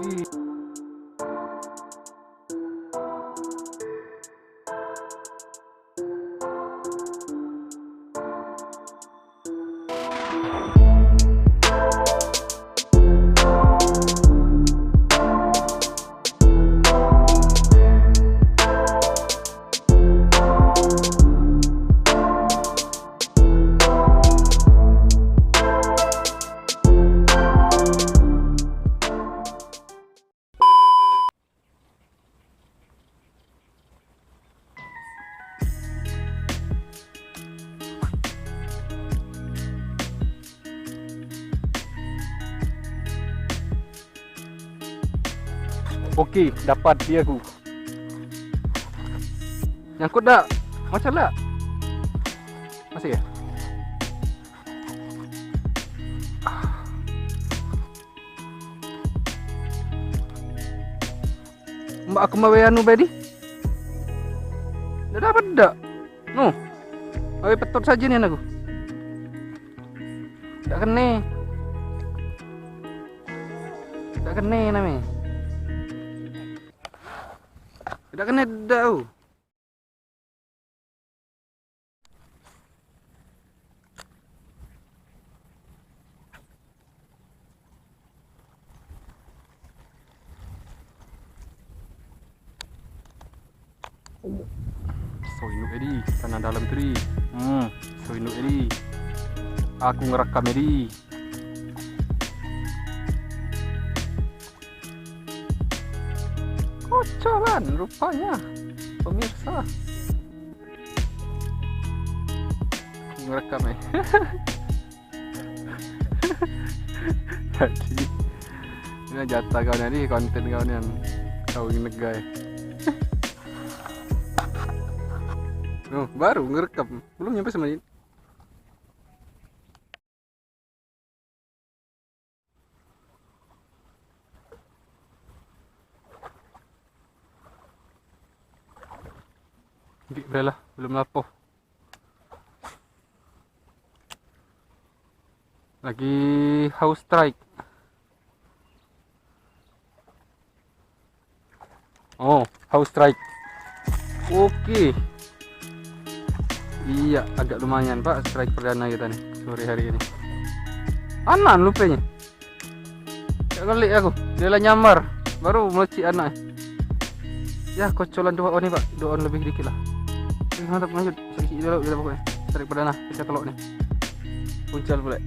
Ih. Oke, dapat dia aku. Nyangkut dak? Macam lah. Masih ya? Mbak aku mau anu bedi. Dah dapat dak? No. Awe petot saja nih aku. Tak kena. Tak kena namanya. Tidak kena dah. So induk Edi, tanah dalam tadi. So induk Edi. Aku ngerekam Edi. Kocolan rupanya pemirsa. Aku ngerekam Jadi ini jatah kawan ini konten kawan yang kau ingin negai. Oh, baru ngerekam, belum nyampe semenit. Lah, belum lapo. Lagi house strike. Oh, house strike. Oke. Iya, agak lumayan Pak strike perdana kita nih sore hari ini. Anan lupanya. Ya kali aku, dia lah nyamar, baru meleci anak. Ya kocolan doa nih Pak, doa lebih dikit lah. Mantap, lanjut. Sedikit dulu kita pokoknya. Strike perdana, pecah telok nih. Puncal pula.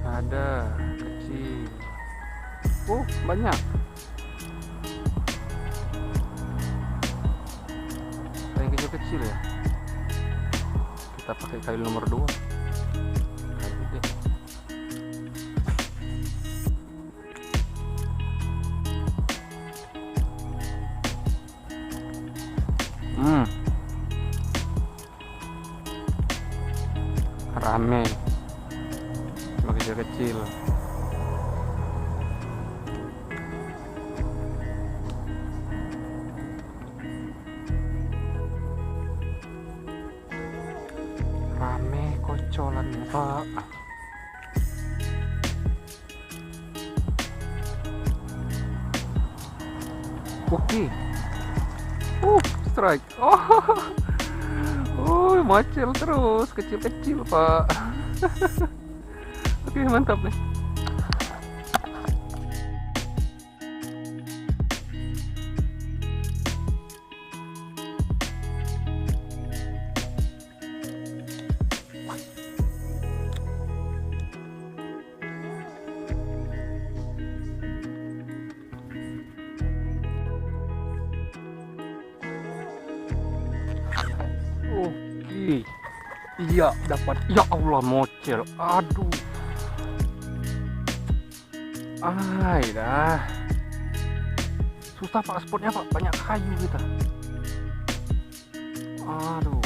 Ada kecil. Oh, banyak. Yang kecil-kecil ya. Kita pakai kail nomor 2. Kail gede. Rame. Cuma kecil-kecil. Rame kocolan Pak. Oke. Strike. Oh, macel terus, kecil-kecil Pak. Oke, mantap nih. Oke. Iya, dapat. Ya Allah, mocel. Aduh. Dah. Susah Pak spotnya Pak, banyak kayu kita. Aduh.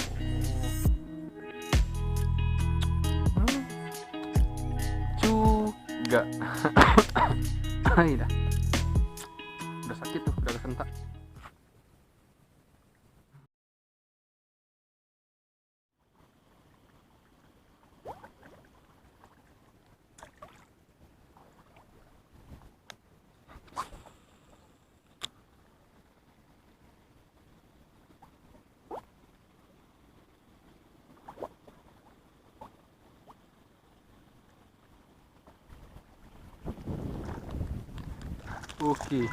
Juga. Iya, udah sakit tuh, udah kesentak. Oke,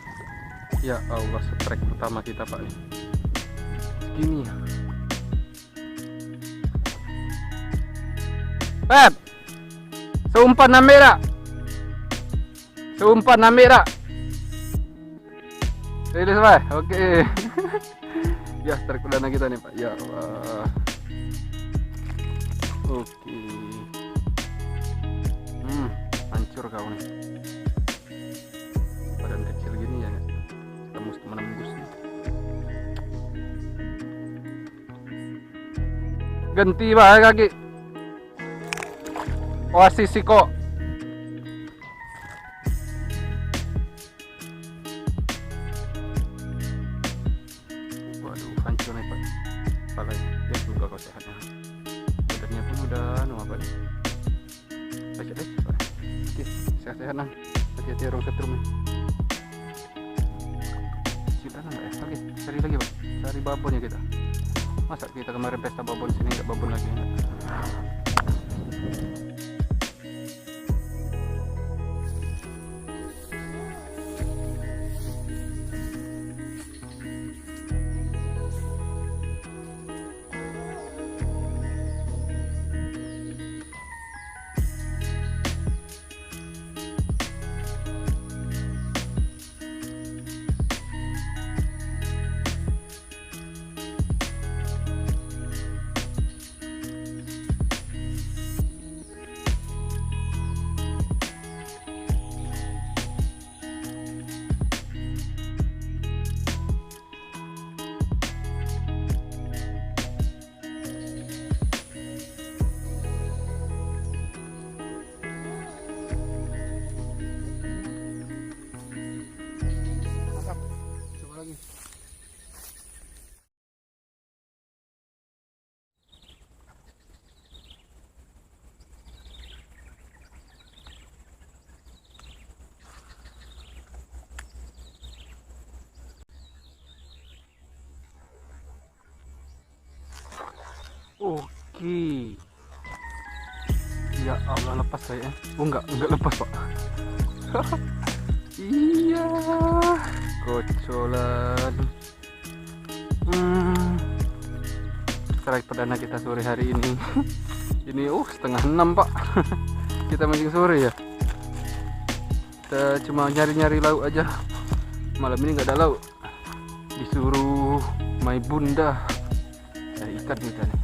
ya Allah, strike pertama kita Pak nih. Segini ya. Pep, seumpan namera, seumpan namera. Ini selesai, oke. Ya, strike perdana kita nih Pak. Ya Allah. Oke. Hancur kau nih. Badan kecil gini ya, kita mesti menembus nih. Ganti Pak kaki. Oasis kok. Waduh, hancur nih Pak. Kepalanya. Ya semoga kau sehat ya. Badannya pun udah apa nih. Baca deh Pak. Oke, sehat-sehat nang. Hati-hati orang setrum nih. Sudah nggak ya? Oke, cari lagi Pak. Cari babon ya kita. Masa kita kemarin pesta babon, sini nggak babon lagi enggak? Oke. Ya Allah, lepas kayaknya. Oh enggak lepas Pak. Iya, kocolan. Strike perdana kita sore hari ini. Ini 5:30 Pak. Kita mancing sore ya. Kita cuma nyari-nyari lauk aja. Malam ini nggak ada lauk. Disuruh my bunda cari ikan kita nih.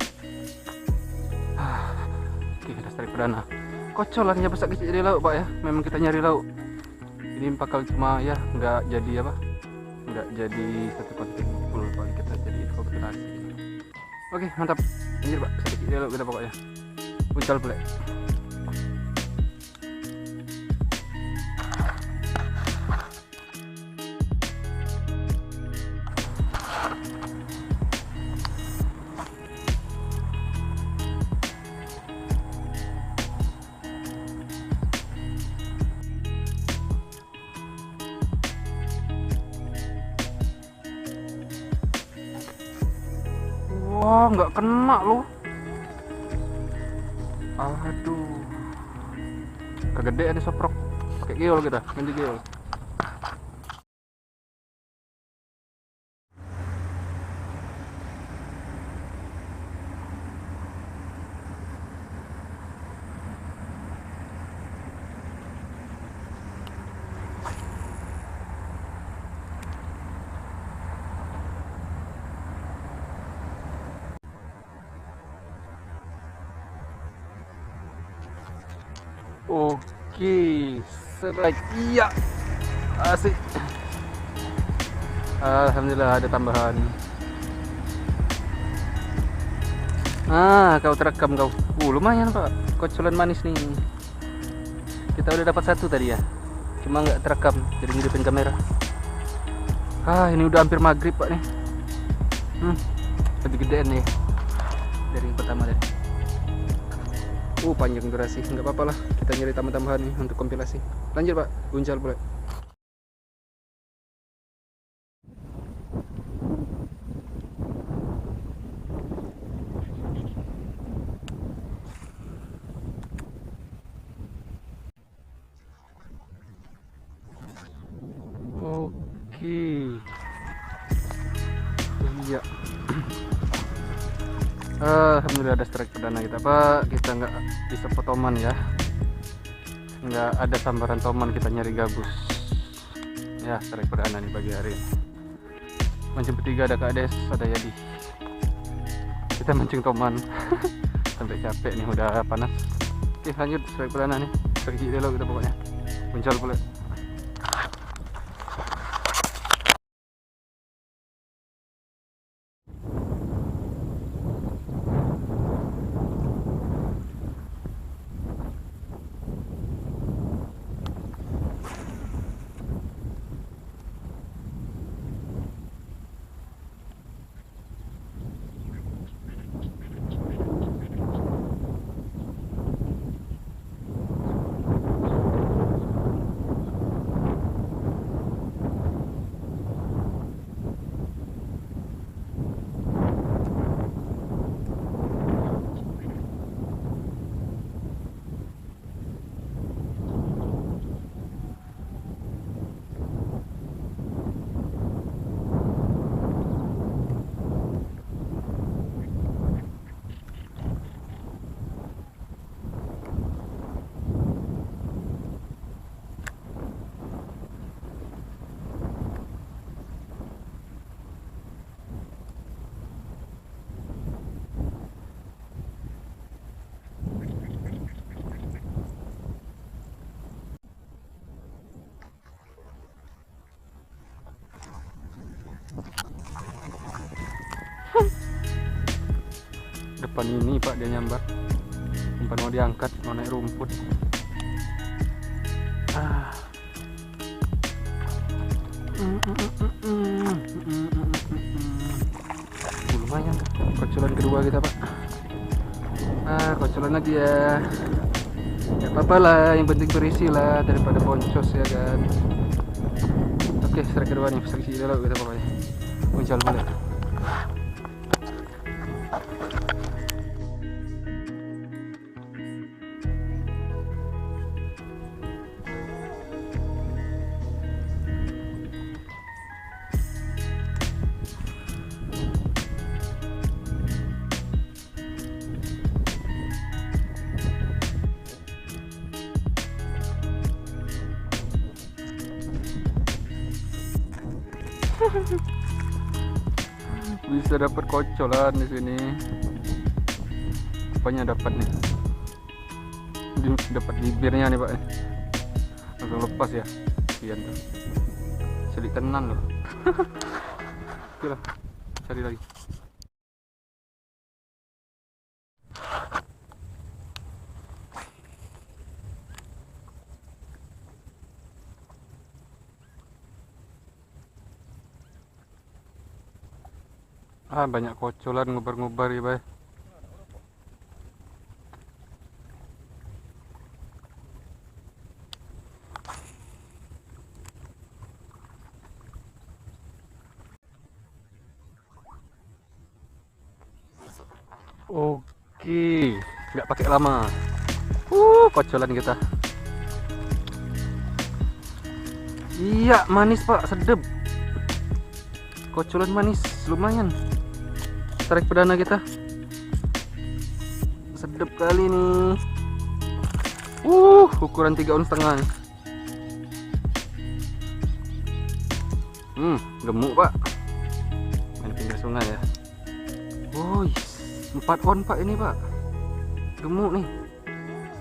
Oke, kita strike perdana. Kocolannya besar kecil jadi lauk Pak ya. Memang kita nyari lauk. Ini bakal cuma ya nggak jadi apa? Nggak jadi satu konten full Pak. Kita jadi kompilasi. Oke, mantap. Anjir Pak, besar kecil jadi lauk kita pokoknya. Pucal play. Wah, nggak kena loh. Aduh, kegedean nih soprok. Pakai geol kita, ganti geol. Oke, strike. Iya, asik. Alhamdulillah ada tambahan. Kau terekam kau. Lumayan Pak, kocolan manis nih. Kita udah dapat satu tadi ya. cuma nggak terekam jadi ngidupin kamera. Ini udah hampir maghrib pak nih. Lebih gedean nih dari yang pertama tadi. Panjang durasi, nggak apa-apa lah, kita nyari tambahan nih untuk kompilasi. Lanjut pak, guncal boleh. Oke. Iya. Alhamdulillah ada strike perdana kita pak. Kita nggak bisa potoman ya, nggak ada sambaran toman, kita nyari gabus ya. Strike perdana nih pagi hari ini. Mancing bertiga ada Kak Des, ada Yadi. Kita mancing toman sampai capek nih, udah panas. Oke lanjut, strike perdana nih, strike dulu kita pokoknya. Muncul boleh. Depan ini pak dia nyambar, umpan mau diangkat, mau naik rumput. Lumayan kocolan kedua kita pak. Kocolan lagi ya. Ya apa-apa lah, yang penting berisi lah daripada boncos ya kan. Oke, strike kedua nih, strike dulu kita pokoknya. Muncul boleh. Bisa dapat kocolan di sini. Rupanya dapat nih. Dapat bibirnya nih, Pak. Langsung lepas ya. Sekian tuh. Sedik tenan loh. Oke lah, cari lagi. Banyak kocolan ngubar-ngubar ya, Bay. Oke, nggak pakai lama. Kocolan kita. Iya, manis Pak, sedep. Kocolan manis, lumayan. Strike perdana kita. Sedep kali nih. Ukuran 3,5 ons. Gemuk Pak. Main pinggir sungai ya. 4 on Pak ini Pak. Gemuk nih.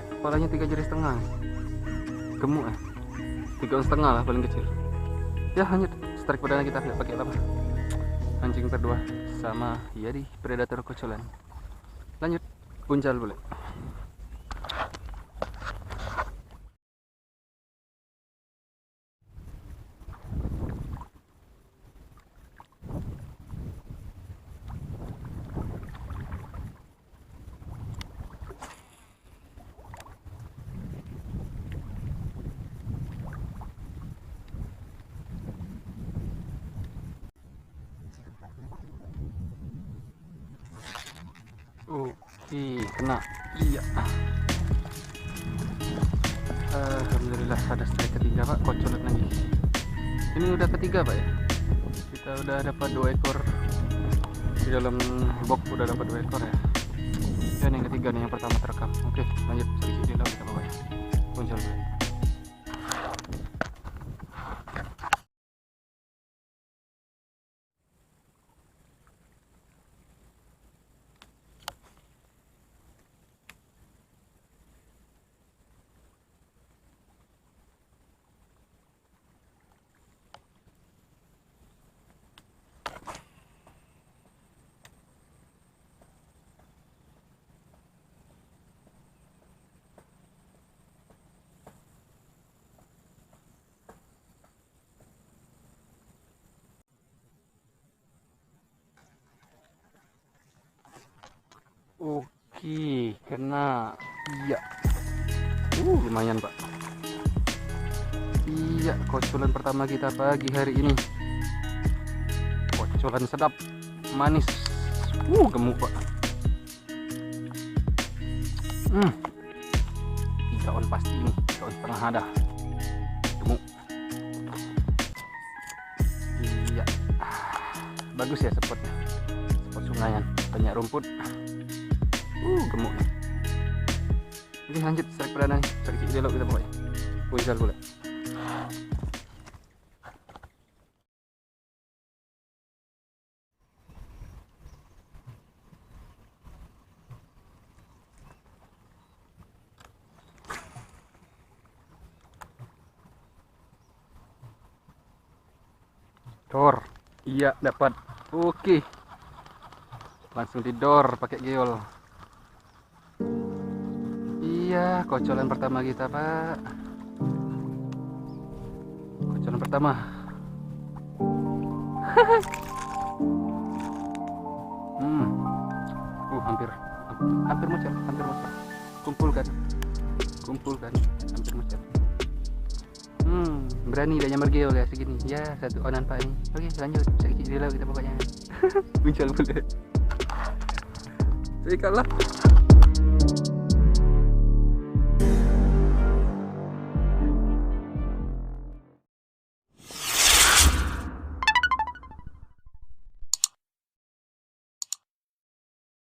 Kepalanya 3,5 jari. Gemuk 3,5 ons lah paling kecil. Ya lanjut, strike perdana kita nggak pakai lama. Mancing berdua sama Yadi predator kocolan. Lanjut, puncal boleh. kena. Iya. Alhamdulillah ada strike ketiga Pak, kocolan lagi. Ini udah ketiga Pak ya. Kita udah dapat 2 ekor di dalam box, udah dapat 2 ekor ya. Dan yang ketiga nih, yang pertama terekam. Oke, lanjut sedikit di laut kita bawa ya. Muncul dulu. Oke, kena. Iya. Lumayan Pak. Iya, kocolan pertama kita pagi hari ini. Kocolan sedap, manis. Gemuk Pak. 3 on pasti ini, 3 on setengah ada. Gemuk. Iya. Bagus ya spotnya. Spot sungayan, banyak rumput. Gemuk nih. Oke, lanjut strike perdana nih. Strike di laut kita pokoknya. Puisal pula. Dor. Iya, dapat. Oke. Langsung didor pakai geol. Iya, kocolan pertama kita Pak. Kocolan pertama. Hampir muncul, kumpulkan, hampir muncul. Berani dia nyamar geol ya segini. Ya, 1 onan Pak ini. Oke, lanjut. Sedikit di laut kita pokoknya. Muncul boleh. Ikan lah.